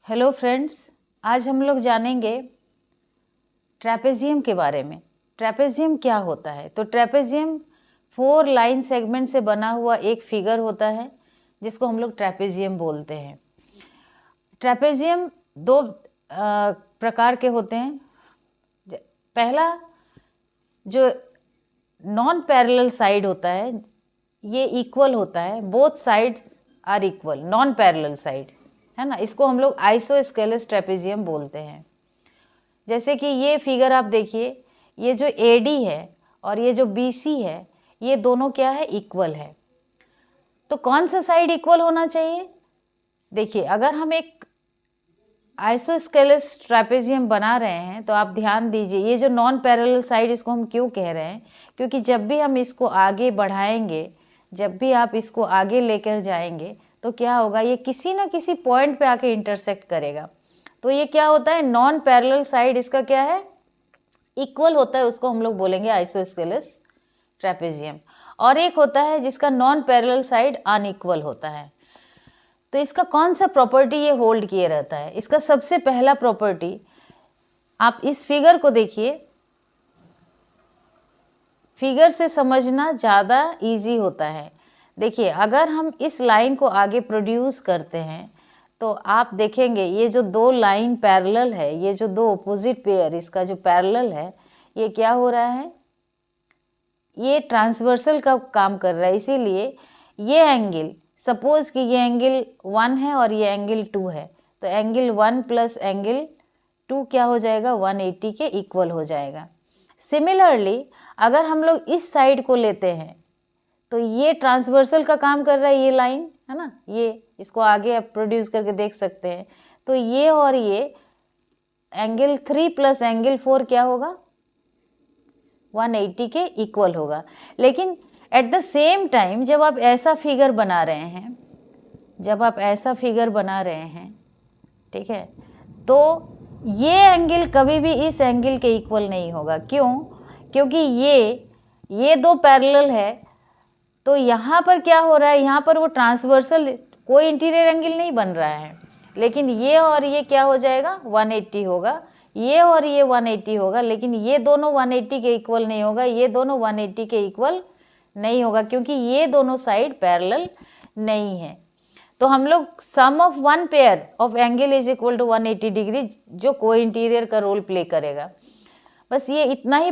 Hello friends, आज हम लोग जानेंगे ट्रेपेजियम के बारे में। ट्रेपेजियम क्या होता है? तो ट्रेपेजियम 4 लाइन सेगमेंट से बना हुआ एक फिगर होता है जिसको हम लोग ट्रेपेजियम बोलते हैं। ट्रेपेजियम दो प्रकार के होते हैं। पहला जो नॉन पैरेलल साइड होता है ये इक्वल होता है, both sides are equal, non parallel side है ना, इसको हम लोग आइसोस्केलस ट्रेपेजियम बोलते हैं। जैसे कि ये फिगर आप देखिए, ये जो एडी है और ये जो बीसी है ये दोनों क्या है, इक्वल है। तो कौन सा साइड इक्वल होना चाहिए? देखिए, अगर हम एक आइसोस्केलस ट्रेपेजियम बना रहे हैं तो आप ध्यान दीजिए, ये जो नॉन पैरेलल साइड इसको हम क्यों कह रहे हैं, क्योंकि जब भी हम इसको आगे बढ़ाएंगे, जब भी आप इसको आगे लेकर जाएंगे तो क्या होगा, ये किसी ना किसी पॉइंट पे आके इंटरसेक्ट करेगा। तो ये क्या होता है, नॉन पैरेलल साइड इसका क्या है, इक्वल होता है, उसको हम लोग बोलेंगे आइसोस्केलस ट्रेपेजियम। और एक होता है जिसका नॉन पैरेलल साइड अनइक्वल होता है। तो इसका कौन सा प्रॉपर्टी ये होल्ड किए रहता है? इसका सबसे पहला प्रॉपर्टी, आप इस फिगर को देखिए, फिगर से समझना ज़्यादा इजी होता है। देखिए, अगर हम इस लाइन को आगे प्रोड्यूस करते हैं तो आप देखेंगे ये जो दो लाइन पैरेलल है, ये जो दो ऑपोजिट पेयर इसका जो पैरेलल है, ये क्या हो रहा है, ये ट्रांसवर्सल का काम कर रहा है। इसीलिए ये एंगल, सपोज कि ये एंगल 1 है और ये एंगल 2 है, तो एंगल 1 प्लस एंगल 2 क्या हो जाएगा, 180 के इक्वल हो जाएगा। सिमिलरली अगर हम लोग इस साइड को लेते हैं तो ये ट्रांसवर्सल का काम कर रहा है, ये लाइन है ना, ये इसको आगे आप प्रोड्यूस करके देख सकते हैं। तो ये और ये एंगल 3 प्लस एंगल 4 क्या होगा, 180 के इक्वल होगा। लेकिन एट द सेम टाइम जब आप ऐसा फिगर बना रहे हैं, जब आप ऐसा फिगर बना रहे हैं, ठीक है, तो ये एंगल कभी भी इस एंगल के इक्वल नहीं होगा। क्यों? क्योंकि ये दो पैरेलल है, तो यहाँ पर क्या हो रहा है, यहाँ पर वो ट्रांसवर्सल कोई इंटीरियर एंगल नहीं बन रहा है, लेकिन ये और ये क्या हो जाएगा, 180 होगा, ये और ये 180 होगा, लेकिन ये दोनों 180 के इक्वल नहीं होगा, ये दोनों 180 के इक्वल नहीं होगा, क्योंकि ये दोनों साइड पैरेलल नहीं है। तो हम लोग sum of one pair of angle is equal to 180 degree, जो को इंटीरियर का रोल प्ले करेगा। बस ये इतना ही